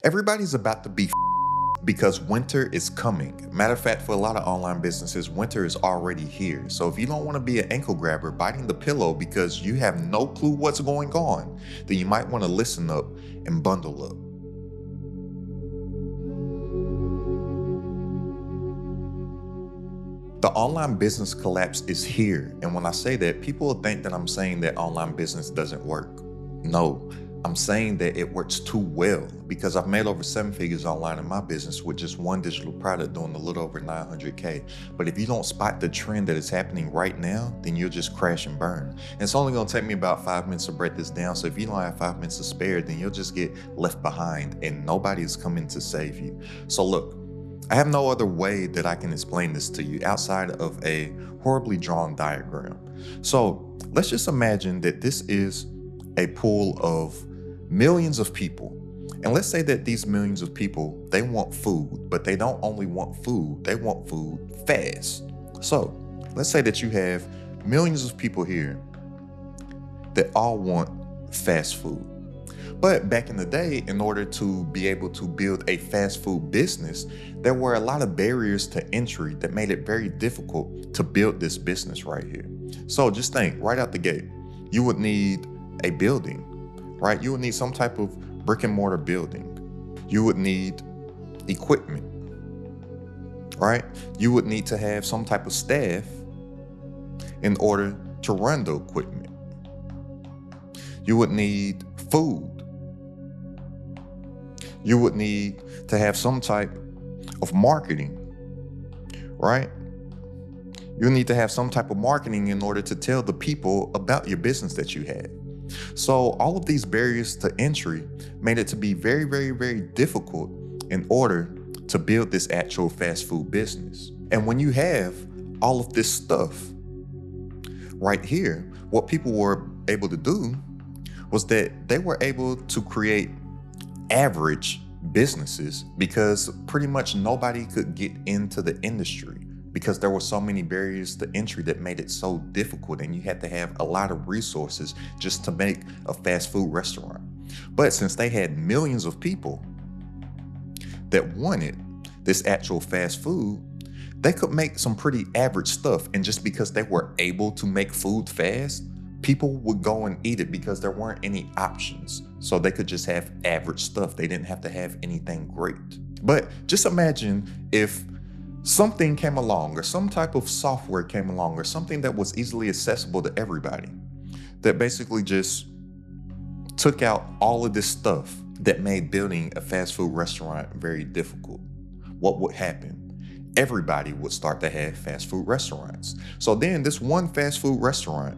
Everybody's about to be because winter is coming. Matter of fact, for a lot of online businesses, winter is already here. So if you don't want to be an ankle grabber biting the pillow because you have no clue what's going on, then you might want to listen up and bundle up. The online business collapse is here. And when I say that, people will think that I'm saying that online business doesn't work. No, I'm saying that it works too well because I've made over 7 figures online in my business with just one digital product doing a little over 900K. But if you don't spot the trend that is happening right now, then you'll just crash and burn. And it's only gonna take me about 5 minutes to break this down. So if you don't have 5 minutes to spare, then you'll just get left behind and nobody is coming to save you. So look, I have no other way that I can explain this to you outside of a horribly drawn diagram. So let's just imagine that this is a pool of millions of people. And let's say that these millions of people, they want food, but they don't only want food, they want food fast. So let's say that you have millions of people here that all want fast food. But back in the day, in order to be able to build a fast food business, there were a lot of barriers to entry that made it very difficult to build this business right here. So just think, right out the gate, you would need a building, right? You would need some type of brick and mortar building. You would need equipment, right? You would need to have some type of staff in order to run the equipment. You would need food. You would need to have some type of marketing, right? You need to have some type of marketing in order to tell the people about your business that you have. So all of these barriers to entry made it to be very, very, very difficult in order to build this actual fast food business. And when you have all of this stuff right here, what people were able to do was that they were able to create average businesses because pretty much nobody could get into the industry because there were so many barriers to entry that made it so difficult, and you had to have a lot of resources just to make a fast food restaurant. But since they had millions of people that wanted this actual fast food, they could make some pretty average stuff. And just because they were able to make food fast, people would go and eat it because there weren't any options. So they could just have average stuff. They didn't have to have anything great. But just imagine if something came along, or some type of software came along, or something that was easily accessible to everybody, that basically just took out all of this stuff that made building a fast food restaurant very difficult. What would happen? Everybody would start to have fast food restaurants. So then this one fast food restaurant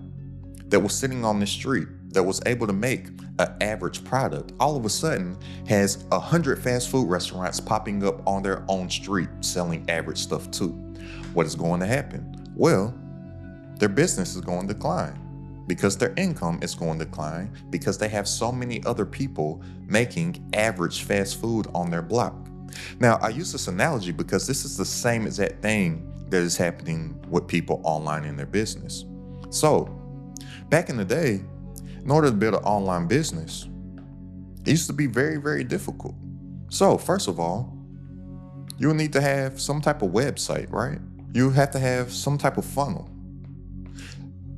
that was sitting on the street that was able to make an average product, all of a sudden has 100 fast food restaurants popping up on their own street selling average stuff too. What is going to happen? Well, their business is going to decline because their income is going to decline because they have so many other people making average fast food on their block. Now, I use this analogy because this is the same exact thing that is happening with people online in their business. So, back in the day, in order to build an online business, it used to be very, very difficult. So first of all, you'll need to have some type of website, right? You have to have some type of funnel.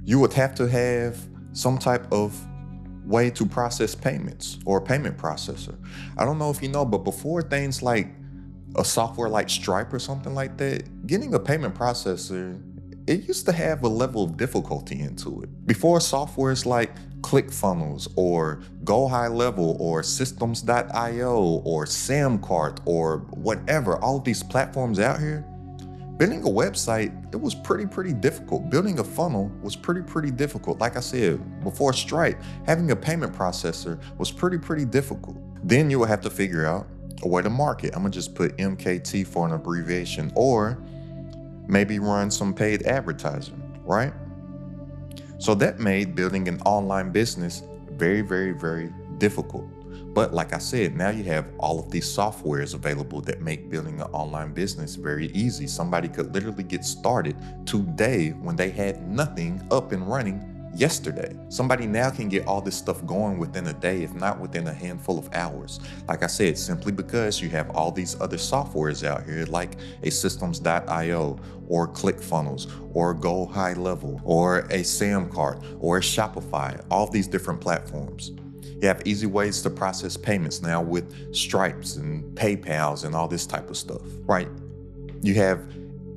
You would have to have some type of way to process payments or a payment processor. I don't know if you know, but before things like a software like Stripe or something like that, getting a payment processor, it used to have a level of difficulty into it. Before softwares like ClickFunnels or Go High Level or Systems.io or Samcart or whatever, all of these platforms out here, building a website, it was pretty difficult. Building a funnel was pretty difficult. Like I said, before Stripe, having a payment processor was pretty difficult. Then you would have to figure out a way to market. I'm gonna just put MKT for an abbreviation, or maybe run some paid advertising, right? So that made building an online business very difficult. But like I said, now you have all of these softwares available that make building an online business very easy. Somebody could literally get started today when they had nothing up and running yesterday. Somebody now can get all this stuff going within a day, if not within a handful of hours. Like I said, simply because you have all these other softwares out here like a Systems.io or ClickFunnels or Go High Level or a Samcart or a Shopify, all these different platforms. You have easy ways to process payments now with Stripes and PayPals and all this type of stuff, right? You have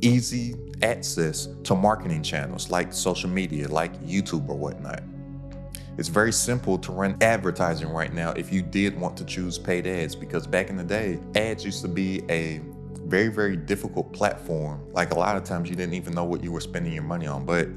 easy access to marketing channels like social media, like YouTube or whatnot. It's very simple to run advertising right now if you did want to choose paid ads, because back in the day, ads used to be a very, very difficult platform. Like a lot of times you didn't even know what you were spending your money on, but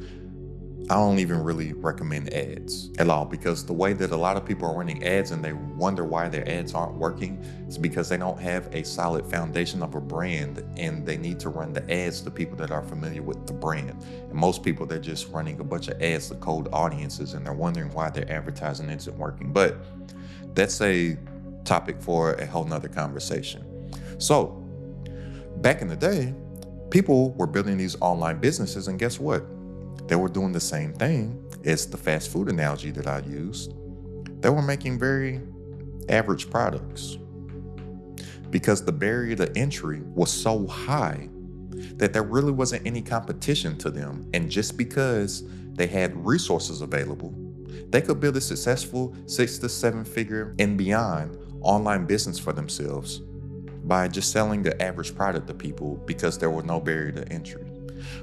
I don't even really recommend ads at all, because the way that a lot of people are running ads and they wonder why their ads aren't working is because they don't have a solid foundation of a brand, and they need to run the ads to people that are familiar with the brand. And most people, they're just running a bunch of ads to cold audiences, and they're wondering why their advertising isn't working. But that's a topic for a whole nother conversation. So back in the day, people were building these online businesses, and guess what? They were doing the same thing as the fast food analogy that I used. They were making very average products because the barrier to entry was so high that there really wasn't any competition to them. And just because they had resources available, they could build a successful 6 to 7 figure and beyond online business for themselves by just selling the average product to people because there was no barrier to entry.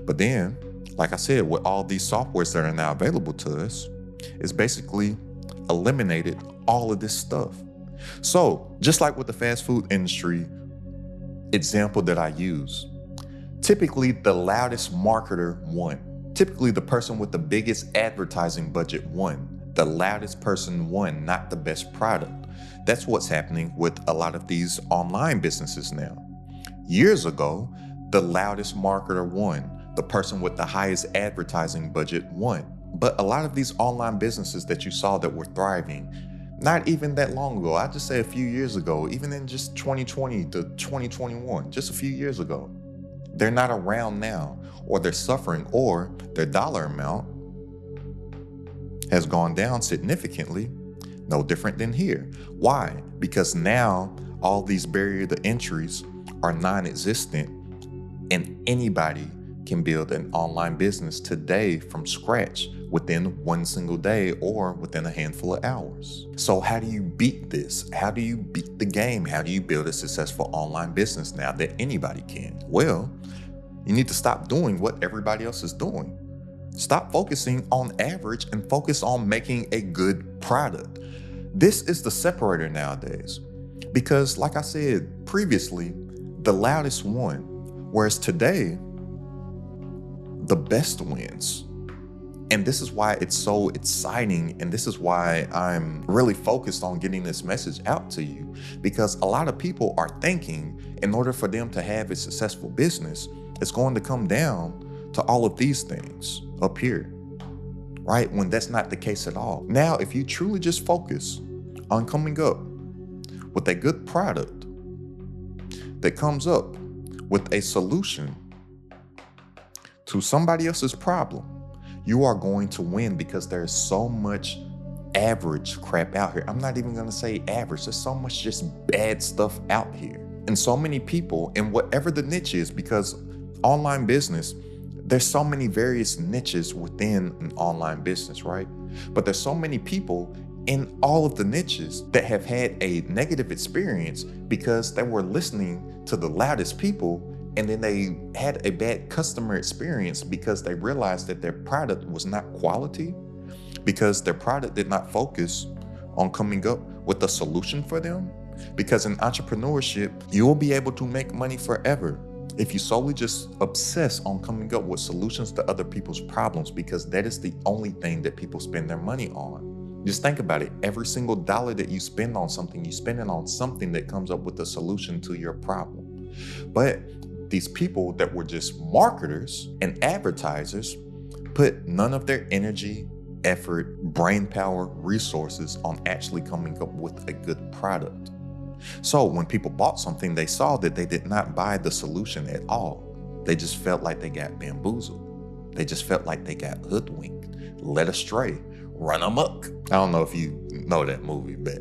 But then, like I said, with all these softwares that are now available to us, it's basically eliminated all of this stuff. So just like with the fast food industry example that I use, typically the loudest marketer won. Typically the person with the biggest advertising budget won. The loudest person won, not the best product. That's what's happening with a lot of these online businesses now. Years ago, the loudest marketer won. The person with the highest advertising budget won. But a lot of these online businesses that you saw that were thriving, not even that long ago, I'd just say a few years ago, even in just 2020 to 2021, just a few years ago, they're not around now, or they're suffering, or their dollar amount has gone down significantly, no different than here. Why? Because now all these barrier to entries are non-existent, and anybody can build an online business today from scratch within one single day or within a handful of hours. So how do you beat this? How do you beat the game? How do you build a successful online business now that anybody can? Well, you need to stop doing what everybody else is doing. Stop focusing on average and focus on making a good product. This is the separator nowadays, because like I said previously, the loudest won, whereas today, the best wins. And this is why it's so exciting, and this is why I'm really focused on getting this message out to you, because a lot of people are thinking in order for them to have a successful business, it's going to come down to all of these things up here, right? When that's not the case at all. Now, if you truly just focus on coming up with a good product that comes up with a solution to somebody else's problem, you are going to win, because there's so much average crap out here. I'm not even going to say average. There's so much just bad stuff out here. And so many people in whatever the niche is, because online business, there's so many various niches within an online business, right? But there's so many people in all of the niches that have had a negative experience because they were listening to the loudest people, and then they had a bad customer experience because they realized that their product was not quality, because their product did not focus on coming up with a solution for them. Because in entrepreneurship, you will be able to make money forever if you solely just obsess on coming up with solutions to other people's problems, because that is the only thing that people spend their money on. Just think about it. Every single dollar that you spend on something, you spend it on something that comes up with a solution to your problem. But these people that were just marketers and advertisers put none of their energy, effort, brain power, resources on actually coming up with a good product. So when people bought something, they saw that they did not buy the solution at all. They just felt like they got bamboozled. They just felt like they got hoodwinked. led astray, run amok. I don't know if you know that movie, but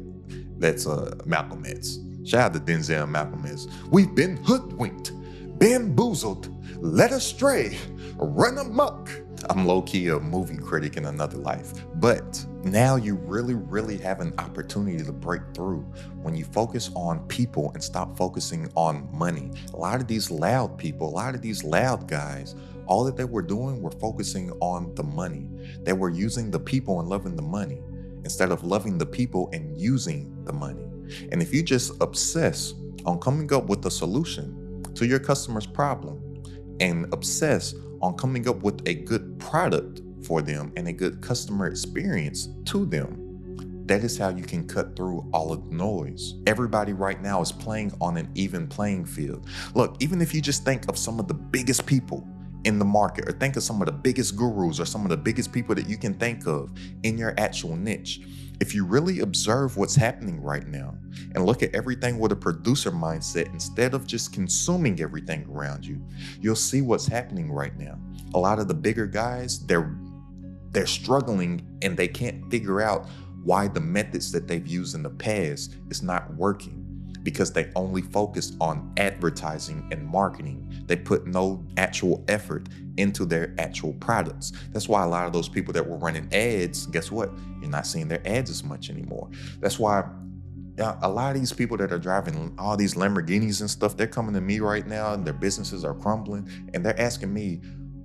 that's Malcolm X. Shout out to Denzel and Malcolm X. We've been hoodwinked, bamboozled, led astray, run amok. I'm low-key a movie critic in another life, but now you really have an opportunity to break through when you focus on people and stop focusing on money. A lot of these loud people, a lot of these loud guys, all that they were doing were focusing on the money. They were using the people and loving the money instead of loving the people and using the money. And if you just obsess on coming up with a solution to your customer's problem and obsess on coming up with a good product for them and a good customer experience to them, that is how you can cut through all of the noise. Everybody right now is playing on an even playing field. Look, even if you just think of some of the biggest people in the market, or think of some of the biggest gurus or some of the biggest people that you can think of in your actual niche, if you really observe what's happening right now and look at everything with a producer mindset instead of just consuming everything around you, you'll see what's happening right now. A lot of the bigger guys, they're struggling and they can't figure out why the methods that they've used in the past is not working, because they only focus on advertising and marketing. They put no actual effort into their actual products. That's why a lot of those people that were running ads, guess what? You're not seeing their ads as much anymore. That's why a lot of these people that are driving all these Lamborghinis and stuff, they're coming to me right now and their businesses are crumbling and they're asking me,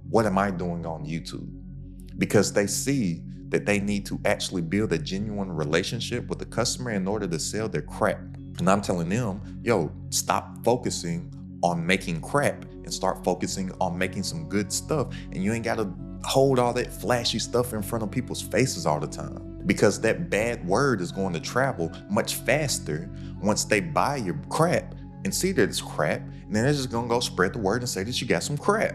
what am I doing on YouTube? Because they see that they need to actually build a genuine relationship with the customer in order to sell their crap. And I'm telling them, yo, stop focusing on making crap and start focusing on making some good stuff. And you ain't got to hold all that flashy stuff in front of people's faces all the time, because that bad word is going to travel much faster once they buy your crap and see that it's crap. And then they're just going to go spread the word and say that you got some crap.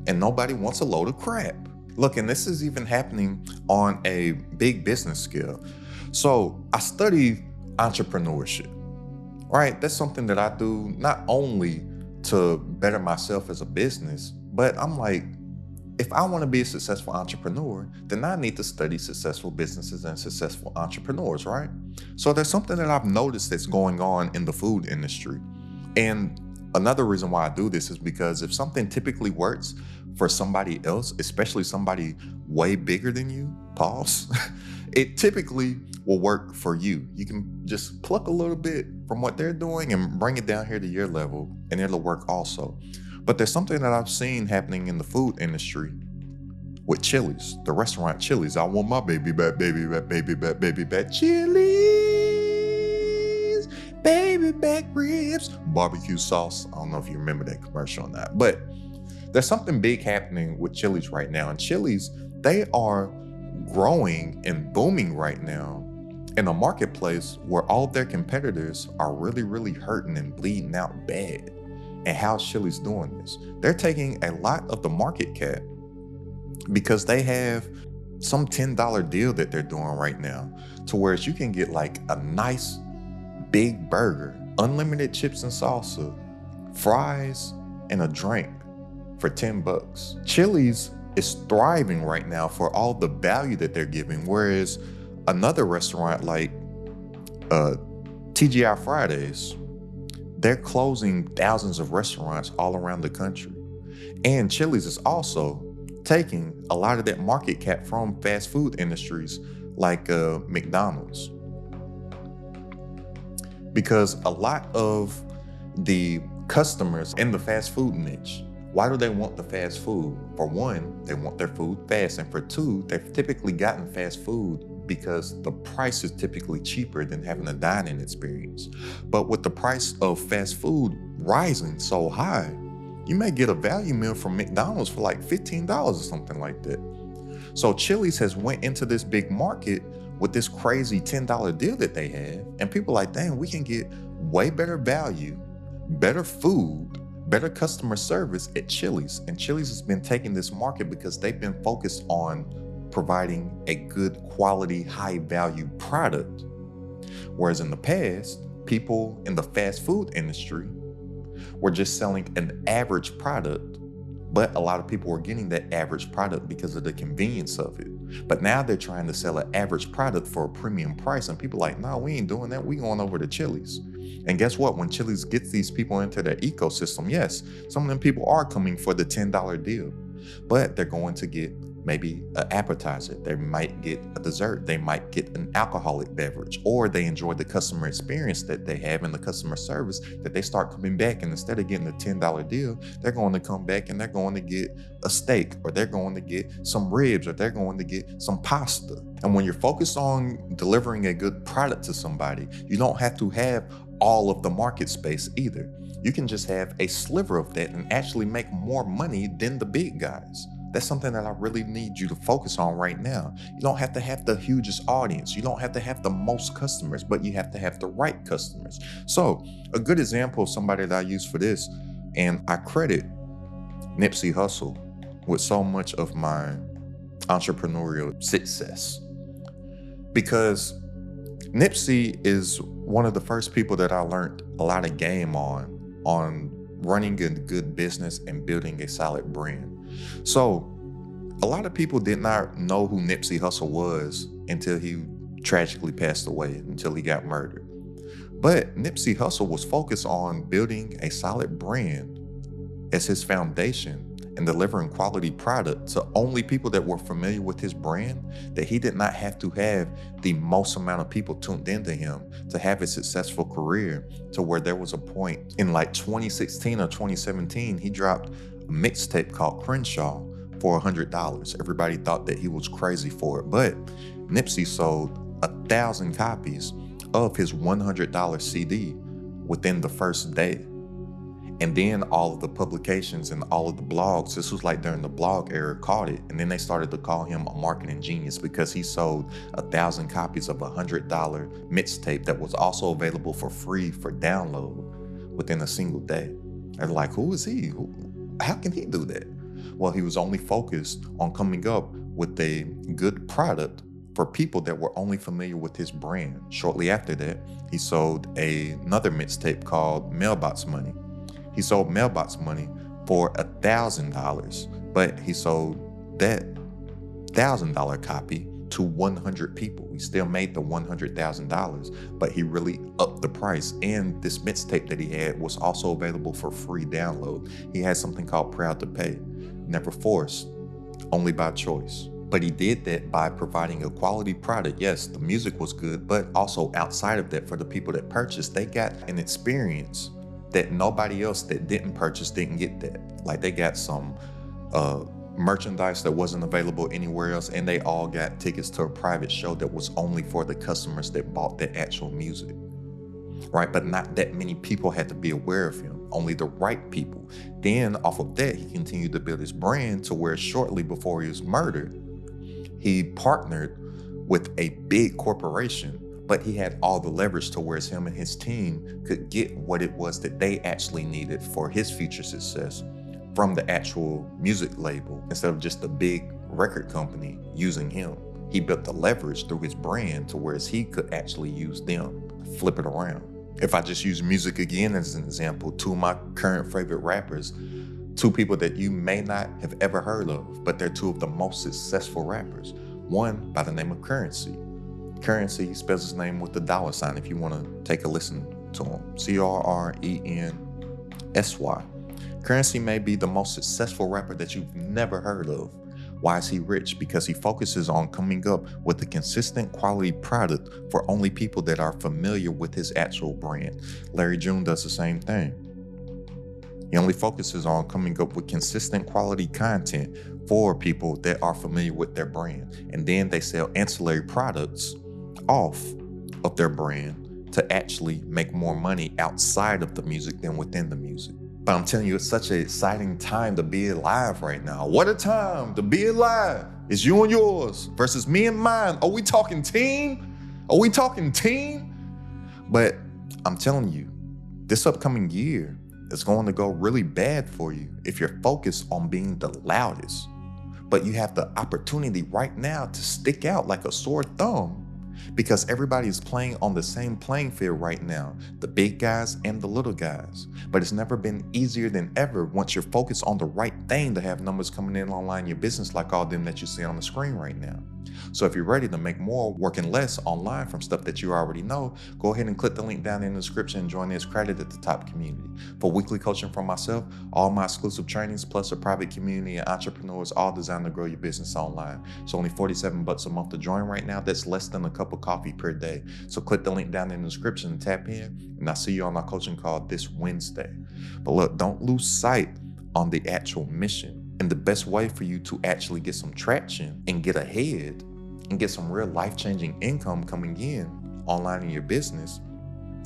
And nobody wants a load of crap. Look, and this is even happening on a big business scale. So I study entrepreneurship, right? That's something that I do not only to better myself as a business, but I'm like, if I want to be a successful entrepreneur, then I need to study successful businesses and successful entrepreneurs, right? So there's something that I've noticed that's going on in the food industry. And another reason why I do this is because if something typically works for somebody else, especially somebody way bigger than you, pause, it typically will work for you. You can just pluck a little bit from what they're doing and bring it down here to your level, and it'll work also. But there's something that I've seen happening in the food industry with Chili's, the restaurant Chili's. I want my baby back, baby back, baby back, baby back. Chili's, baby back ribs, barbecue sauce. I don't know if you remember that commercial or not, but there's something big happening with Chili's right now. And Chili's, they are growing and booming right now in a marketplace where all of their competitors are really hurting and bleeding out bad. And how's Chili's doing this? They're taking a lot of the market cap because they have some $10 deal that they're doing right now, to where you can get like a nice big burger, unlimited chips and salsa, fries, and a drink for $10. Chili's is thriving right now for all the value that they're giving, whereas another restaurant like TGI Fridays, they're closing thousands of restaurants all around the country. And Chili's is also taking a lot of that market cap from fast food industries like McDonald's. Because a lot of the customers in the fast food niche, why do they want the fast food? For one, they want their food fast. And for two, they've typically gotten fast food because the price is typically cheaper than having a dining experience. But with the price of fast food rising so high, you may get a value meal from McDonald's for like $15 or something like that. So Chili's has went into this big market with this crazy $10 deal that they have. And people are like, dang, we can get way better value, better food, better customer service at Chili's. And Chili's has been taking this market because they've been focused on providing a good quality, high value product. Whereas in the past, people in the fast food industry were just selling an average product But a lot of people were getting that average product because of the convenience of it. But now they're trying to sell an average product for a premium price. And people are like, no, we ain't doing that. We going over to Chili's. And guess what? When Chili's gets these people into their ecosystem, yes, some of them people are coming for the $10 deal, but they're going to get maybe an appetizer. They might get a dessert. They might get an alcoholic beverage, or they enjoy the customer experience that they have and the customer service that they start coming back. And instead of getting a $10 deal, they're going to come back and they're going to get a steak, or they're going to get some ribs, or they're going to get some pasta. And when you're focused on delivering a good product to somebody, you don't have to have all of the market space either. You can just have a sliver of that and actually make more money than the big guys. That's something that I really need you to focus on right now. You don't have to have the hugest audience. You don't have to have the most customers, but you have to have the right customers. So a good example of somebody that I use for this, and I credit Nipsey Hussle with so much of my entrepreneurial success, because Nipsey is one of the first people that I learned a lot of game on running a good business and building a solid brand. So a lot of people did not know who Nipsey Hussle was until he tragically passed away, until he got murdered. But Nipsey Hussle was focused on building a solid brand as his foundation and delivering quality product to only people that were familiar with his brand, that he did not have to have the most amount of people tuned into him to have a successful career, to where there was a point in like 2016 or 2017, he dropped a mixtape called Crenshaw for $100. Everybody thought that he was crazy for it, but Nipsey sold 1,000 copies of his $100 CD within the first day. And then all of the publications and all of the blogs, this was like during the blog era, caught it. And then they started to call him a marketing genius because he sold 1,000 copies of a $100 mixtape that was also available for free for download within a single day. They're like, who is he? How can he do that? Well, he was only focused on coming up with a good product for people that were only familiar with his brand. Shortly after that, he sold another mixtape called Mailbox Money. He sold Mailbox Money for $1,000, but he sold that $1,000 copy to 100 people. He still made the $100,000, but he really upped the price. And this mixtape that he had was also available for free download. He had something called Proud to Pay, never forced, only by choice. But he did that by providing a quality product. Yes, the music was good, but also outside of that, for the people that purchased, they got an experience that nobody else that didn't purchase didn't get that. Like, they got some merchandise that wasn't available anywhere else, and they all got tickets to a private show that was only for the customers that bought the actual music, right? But not that many people had to be aware of him, only the right people. Then off of that, he continued to build his brand to where shortly before he was murdered, he partnered with a big corporation, but he had all the leverage to where him and his team could get what it was that they actually needed for his future success from the actual music label, instead of just a big record company using him. He built the leverage through his brand to where he could actually use them, flip it around. If I just use music again as an example, two of my current favorite rappers, two people that you may not have ever heard of, but they're two of the most successful rappers. One by the name of Currency. Currency, he spells his name with the $sign if you want to take a listen to him. Currensy. Currency may be the most successful rapper that you've never heard of. Why is he rich? Because he focuses on coming up with a consistent quality product for only people that are familiar with his actual brand. Larry June does the same thing. He only focuses on coming up with consistent quality content for people that are familiar with their brand. And then they sell ancillary products off of their brand to actually make more money outside of the music than within the music. But I'm telling you, it's such an exciting time to be alive right now. What a time to be alive. It's you and yours versus me and mine. Are we talking team? Are we talking team? But I'm telling you, this upcoming year is going to go really bad for you if you're focused on being the loudest. But you have the opportunity right now to stick out like a sore thumb because everybody is playing on the same playing field right now, the big guys and the little guys. But it's never been easier than ever once you're focused on the right thing to have numbers coming in online in your business like all them that you see on the screen right now. So if you're ready to make more working less online from stuff that you already know, go ahead and click the link down in the description and join this Credit at the Top community. For weekly coaching from myself, all my exclusive trainings, plus a private community of entrepreneurs, all designed to grow your business online. It's only $47 a month to join right now. That's less than a cup of coffee per day. So click the link down in the description and tap in, and I'll see you on our coaching call this Wednesday. But look, don't lose sight on the actual mission. And the best way for you to actually get some traction and get ahead and get some real life-changing income coming in online in your business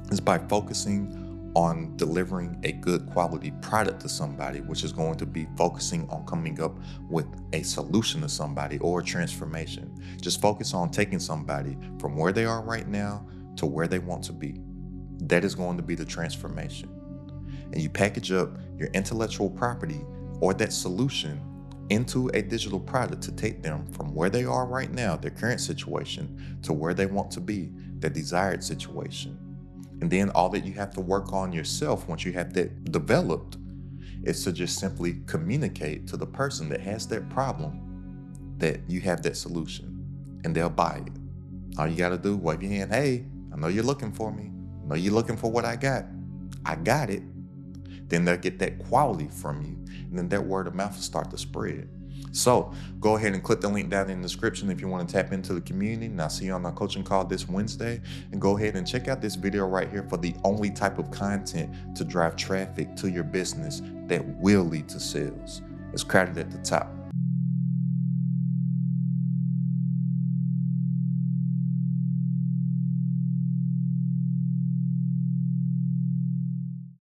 is by focusing on delivering a good quality product to somebody, which is going to be focusing on coming up with a solution to somebody or a transformation. Just focus on taking somebody from where they are right now to where they want to be. That is going to be the transformation. And you package up your intellectual property or that solution into a digital product to take them from where they are right now, their current situation, to where they want to be, their desired situation. And then all that you have to work on yourself once you have that developed is to just simply communicate to the person that has that problem that you have that solution, and they'll buy it. All you got to do, wave your hand, hey, I know you're looking for me. I know you're looking for what I got. I got it. Then they'll get that quality from you, and then that word of mouth will start to spread. So go ahead and click the link down in the description if you want to tap into the community, and I'll see you on our coaching call this Wednesday. And go ahead and check out this video right here for the only type of content to drive traffic to your business that will lead to sales. It's Credit at the Top.